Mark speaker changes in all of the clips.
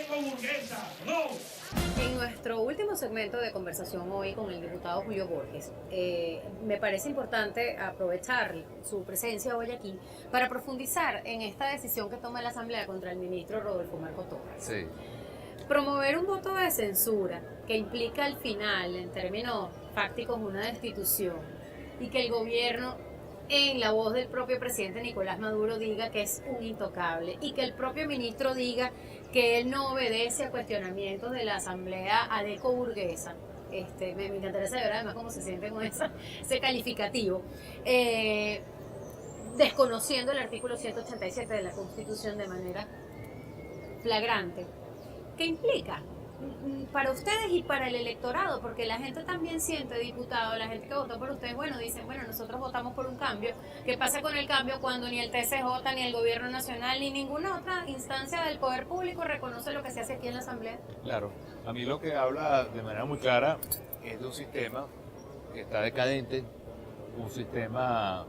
Speaker 1: ecoburguesa, no.
Speaker 2: En nuestro último segmento de conversación hoy con el diputado Julio Borges, me parece importante aprovechar su presencia hoy aquí para profundizar en esta decisión que toma la Asamblea contra el ministro Rodolfo Marcos Torres.
Speaker 3: Sí.
Speaker 2: Promover un voto de censura que implica al final, en términos fácticos, una destitución y que el gobierno, en la voz del propio presidente Nicolás Maduro, diga que es un intocable y que el propio ministro diga que él no obedece a cuestionamientos de la Asamblea adeco-burguesa. Me encantaría saber además cómo se siente con ese calificativo. Desconociendo el artículo 187 de la Constitución de manera flagrante. ¿Qué implica? Para ustedes y para el electorado, porque la gente también siente, diputado, la gente que votó por ustedes, bueno, dicen, bueno, nosotros votamos por un cambio. ¿Qué pasa con el cambio cuando ni el TCJ, ni el gobierno nacional, ni ninguna otra instancia del poder público reconoce lo que se hace aquí en la Asamblea?
Speaker 3: Claro, a mí lo que habla de manera muy clara es de un sistema que está decadente, un sistema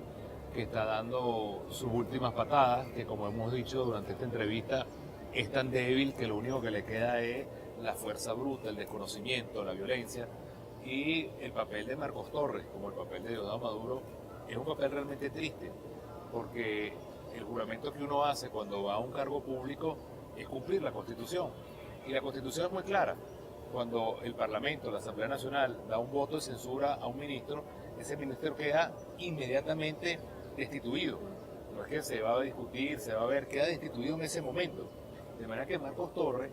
Speaker 3: que está dando sus últimas patadas, que como hemos dicho durante esta entrevista, es tan débil que lo único que le queda es la fuerza bruta, el desconocimiento, la violencia, y el papel de Marcos Torres, como el papel de Diosdado Maduro, es un papel realmente triste, porque el juramento que uno hace cuando va a un cargo público es cumplir la Constitución, y la Constitución es muy clara. Cuando el Parlamento, la Asamblea Nacional, da un voto de censura a un ministro, ese ministro queda inmediatamente destituido. No es que se va a discutir, se va a ver, queda destituido en ese momento. De manera que Marcos Torres,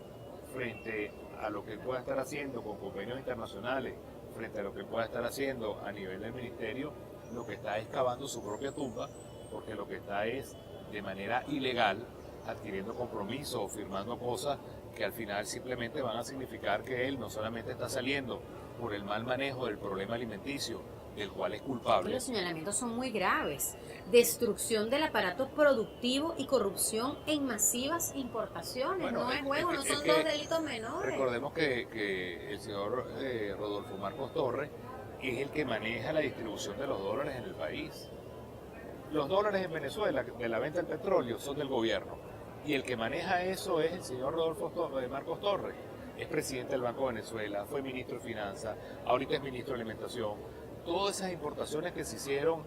Speaker 3: frente a lo que pueda estar haciendo con convenios internacionales, frente a lo que pueda estar haciendo a nivel del ministerio, lo que está es cavando su propia tumba, porque lo que está es de manera ilegal adquiriendo compromisos o firmando cosas que al final simplemente van a significar que él no solamente está saliendo por el mal manejo del problema alimenticio, del cual es culpable.
Speaker 2: Los señalamientos son muy graves. Destrucción del aparato productivo y corrupción en masivas importaciones.
Speaker 3: Bueno,
Speaker 2: no es juego, no son dos delitos menores.
Speaker 3: Recordemos que el señor Rodolfo Marcos Torres es el que maneja la distribución de los dólares en el país. Los dólares en Venezuela de la venta del petróleo son del gobierno y el que maneja eso es el señor Marcos Torres. Es presidente del Banco de Venezuela, fue ministro de Finanzas, ahorita es ministro de Alimentación. Todas esas importaciones que se hicieron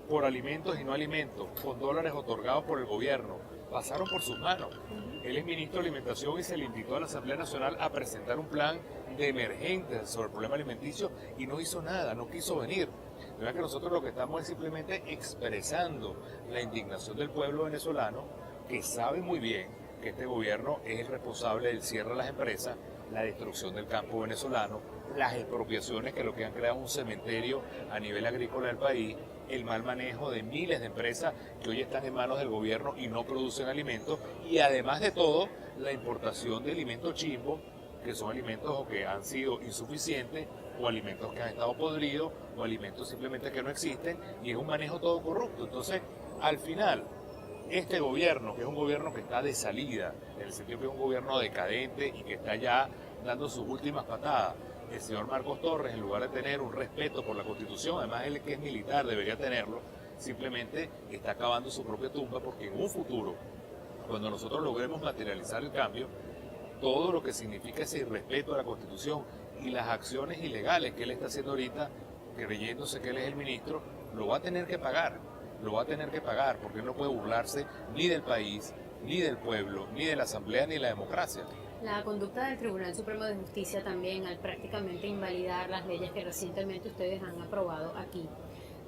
Speaker 3: por alimentos y no alimentos, con dólares otorgados por el gobierno, pasaron por sus manos. Él es ministro de Alimentación y se le invitó a la Asamblea Nacional a presentar un plan de emergencia sobre el problema alimenticio y no hizo nada, no quiso venir. De verdad que nosotros lo que estamos es simplemente expresando la indignación del pueblo venezolano, que sabe muy bien que este gobierno es el responsable del cierre de las empresas, la destrucción del campo venezolano, las expropiaciones que lo que han creado es un cementerio a nivel agrícola del país, el mal manejo de miles de empresas que hoy están en manos del gobierno y no producen alimentos, y además de todo, la importación de alimentos chimbos, que son alimentos o que han sido insuficientes, o alimentos que han estado podridos, o alimentos simplemente que no existen, y es un manejo todo corrupto. Entonces, al final, este gobierno, que es un gobierno que está de salida, en el sentido que es un gobierno decadente y que está ya dando sus últimas patadas, el señor Marcos Torres, en lugar de tener un respeto por la Constitución, además él que es militar debería tenerlo, simplemente está cavando su propia tumba, porque en un futuro, cuando nosotros logremos materializar el cambio, todo lo que significa ese irrespeto a la Constitución y las acciones ilegales que él está haciendo ahorita, creyéndose que él es el ministro, lo va a tener que pagar. Lo va a tener que pagar, porque él no puede burlarse ni del país, ni del pueblo, ni de la Asamblea, ni de la democracia.
Speaker 2: La conducta del Tribunal Supremo de Justicia también, al prácticamente invalidar las leyes que recientemente ustedes han aprobado aquí,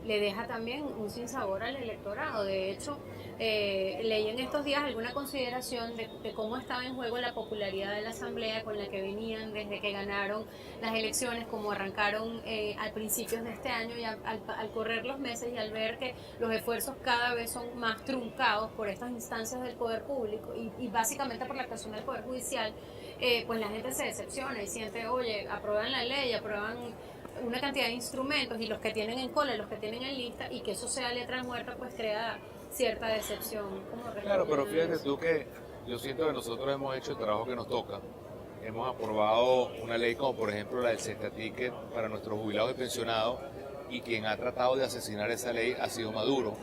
Speaker 2: le deja también un sinsabor al electorado. De hecho, leí en estos días alguna consideración de cómo estaba en juego la popularidad de la Asamblea con la que venían desde que ganaron las elecciones, como arrancaron al principio de este año, y al correr los meses y al ver que los esfuerzos cada vez son más truncados por estas instancias del poder público y básicamente por la actuación del poder judicial, pues la gente se decepciona y siente, oye, aprueban la ley, aprueban una cantidad de instrumentos, y los que tienen en cola, los que tienen en lista, y que eso sea letra muerta, pues crea cierta decepción.
Speaker 3: Claro, pero fíjate tú que yo siento que nosotros hemos hecho el trabajo que nos toca. Hemos aprobado una ley como por ejemplo la del Cesta Ticket para nuestros jubilados y pensionados, y quien ha tratado de asesinar esa ley ha sido Maduro.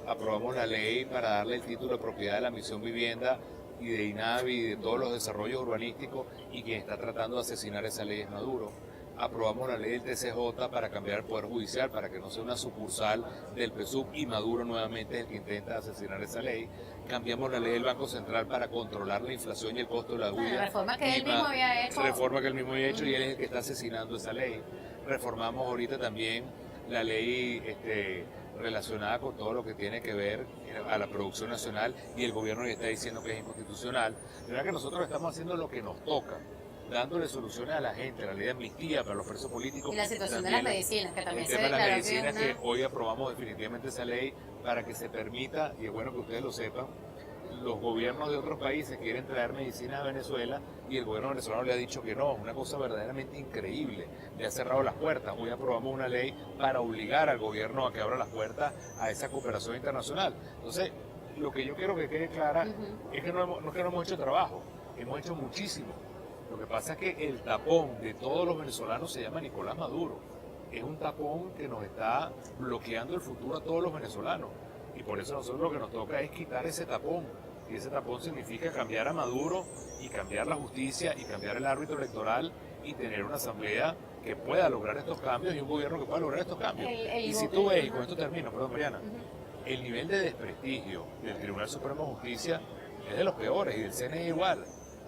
Speaker 3: Aprobamos la ley para darle el título de propiedad de la Misión Vivienda y de INAVI y de todos los desarrollos urbanísticos, y quien está tratando de asesinar esa ley es Maduro. Aprobamos la ley del TCJ para cambiar el Poder Judicial, para que no sea una sucursal del PSUV, y Maduro nuevamente es el que intenta asesinar esa ley. Cambiamos la ley del Banco Central para controlar la inflación y el costo de la deuda.
Speaker 2: La reforma que él mismo había hecho.
Speaker 3: Reforma que él mismo había hecho, y él es el que está asesinando esa ley. Reformamos ahorita también la ley relacionada con todo lo que tiene que ver a la producción nacional, y el gobierno ya está diciendo que es inconstitucional. De verdad que nosotros estamos haciendo lo que nos toca, dándole soluciones a la gente, la ley de amnistía para los presos políticos.
Speaker 2: Y la situación de las medicinas, que también
Speaker 3: el
Speaker 2: se
Speaker 3: tema de las
Speaker 2: declaró
Speaker 3: medicinas,
Speaker 2: que
Speaker 3: que hoy aprobamos definitivamente esa ley para que se permita, y es bueno que ustedes lo sepan, los gobiernos de otros países quieren traer medicinas a Venezuela y el gobierno venezolano le ha dicho que no, una cosa verdaderamente increíble, le ha cerrado las puertas. Hoy aprobamos una ley para obligar al gobierno a que abra las puertas a esa cooperación internacional. Entonces, lo que yo quiero que quede clara es que no es que no hemos hecho trabajo, hemos hecho muchísimo. Lo que pasa es que el tapón de todos los venezolanos se llama Nicolás Maduro. Es un tapón que nos está bloqueando el futuro a todos los venezolanos. Y por eso nosotros lo que nos toca es quitar ese tapón. Y ese tapón significa cambiar a Maduro y cambiar la justicia y cambiar el árbitro electoral y tener una asamblea que pueda lograr estos cambios y un gobierno que pueda lograr estos cambios. Y si tú ves, y con esto termino, perdón Mariana, el nivel de desprestigio del Tribunal Supremo de Justicia es de los peores, y del CNE igual,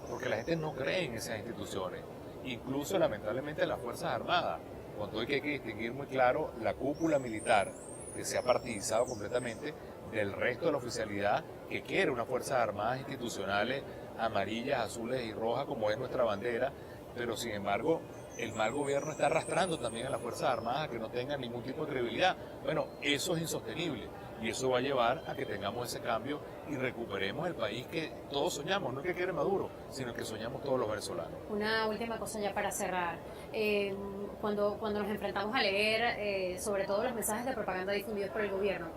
Speaker 3: porque la gente no cree en esas instituciones, incluso lamentablemente las Fuerzas Armadas, cuando hay que distinguir muy claro la cúpula militar que se ha partidizado completamente del resto de la oficialidad, que quiere unas Fuerzas Armadas institucionales amarillas, azules y rojas como es nuestra bandera, pero sin embargo el mal gobierno está arrastrando también a las Fuerzas Armadas a que no tengan ningún tipo de credibilidad. Bueno, eso es insostenible y eso va a llevar a que tengamos ese cambio y recuperemos el país que todos soñamos, no el que quiere Maduro, sino el que soñamos todos los venezolanos.
Speaker 2: Una última cosa ya para cerrar. Cuando nos enfrentamos a leer sobre todo los mensajes de propaganda difundidos por el gobierno,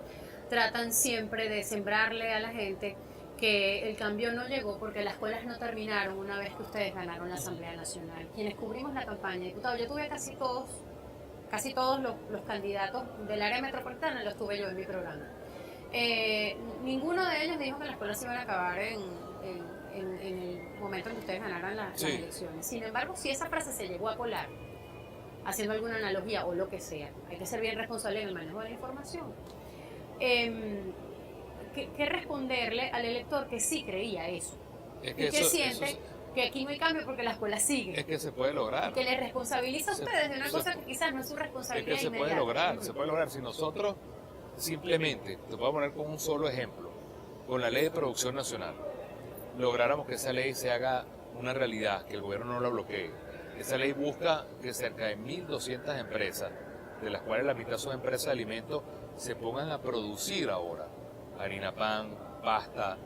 Speaker 2: tratan siempre de sembrarle a la gente que el cambio no llegó porque las escuelas no terminaron una vez que ustedes ganaron la Asamblea Nacional. Quienes cubrimos la campaña, diputado, yo tuve casi todos los candidatos del área metropolitana, los tuve yo en mi programa. Ninguno de ellos dijo que las escuelas se iban a acabar en el momento en que ustedes ganaran las elecciones. Sin embargo, si esa frase se llegó a colar, haciendo alguna analogía o lo que sea, hay que ser bien responsable en el manejo de la información. ¿Qué responderle al elector que sí creía eso? Y que siente que aquí no hay cambio porque la escuela sigue.
Speaker 3: Es que se puede lograr.
Speaker 2: Y que le responsabiliza a ustedes de una cosa que quizás no es su responsabilidad.
Speaker 3: Es que se puede lograr, se puede lograr. Si nosotros simplemente, te puedo poner con un solo ejemplo, con la ley de producción nacional, lográramos que esa ley se haga una realidad, que el gobierno no la bloquee. Esa ley busca que cerca de 1.200 empresas, de las cuales la mitad son empresas de alimentos, se pongan a producir ahora harina pan, pasta,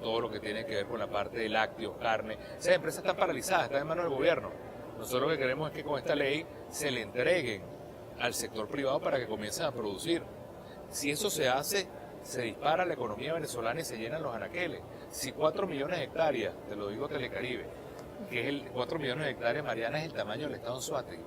Speaker 3: todo lo que tiene que ver con la parte de lácteos, carne. Esas empresas están paralizadas, están en manos del gobierno. Nosotros lo que queremos es que con esta ley se le entreguen al sector privado para que comiencen a producir. Si eso se hace, se dispara la economía venezolana y se llenan los anaqueles. Si 4 millones de hectáreas, te lo digo Telecaribe, que es 4 millones de hectáreas, Mariana, es el tamaño del estado Anzoátegui.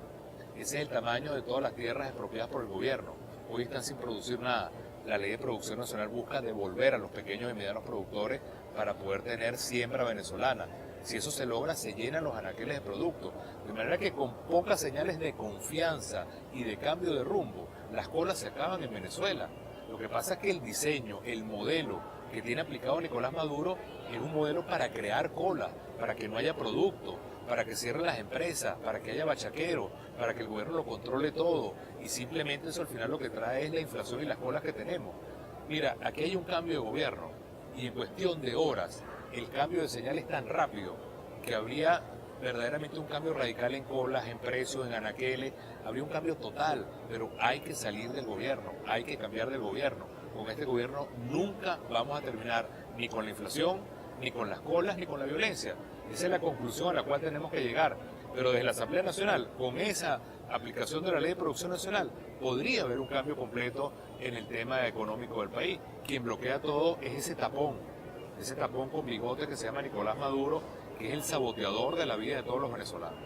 Speaker 3: Ese es el tamaño de todas las tierras expropiadas por el gobierno. Hoy están sin producir nada. La ley de producción nacional busca devolver a los pequeños y medianos productores para poder tener siembra venezolana. Si eso se logra, se llenan los anaqueles de productos. De manera que con pocas señales de confianza y de cambio de rumbo, las colas se acaban en Venezuela. Lo que pasa es que el diseño, el modelo que tiene aplicado Nicolás Maduro es un modelo para crear colas, para que no haya producto, para que cierren las empresas, para que haya bachaqueros, para que el gobierno lo controle todo, y simplemente eso al final lo que trae es la inflación y las colas que tenemos. Mira, aquí hay un cambio de gobierno y en cuestión de horas el cambio de señal es tan rápido que habría verdaderamente un cambio radical en colas, en precios, en anaqueles, habría un cambio total, pero hay que salir del gobierno, hay que cambiar del gobierno. Con este gobierno nunca vamos a terminar ni con la inflación, ni con las colas, ni con la violencia. Esa es la conclusión a la cual tenemos que llegar. Pero desde la Asamblea Nacional, con esa aplicación de la Ley de Producción Nacional, podría haber un cambio completo en el tema económico del país. Quien bloquea todo es ese tapón con bigote que se llama Nicolás Maduro, que es el saboteador de la vida de todos los venezolanos.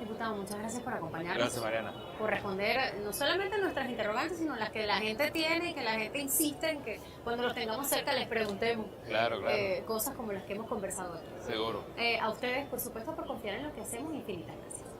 Speaker 2: Diputado, muchas gracias por acompañarnos.
Speaker 3: Gracias, Mariana.
Speaker 2: Por responder no solamente nuestras interrogantes, sino las que la gente tiene y que la gente insiste en que cuando los tengamos cerca les preguntemos.
Speaker 3: Claro.
Speaker 2: Cosas como las que hemos conversado aquí.
Speaker 3: Seguro.
Speaker 2: A ustedes, por supuesto, por confiar en lo que hacemos. Infinitas gracias.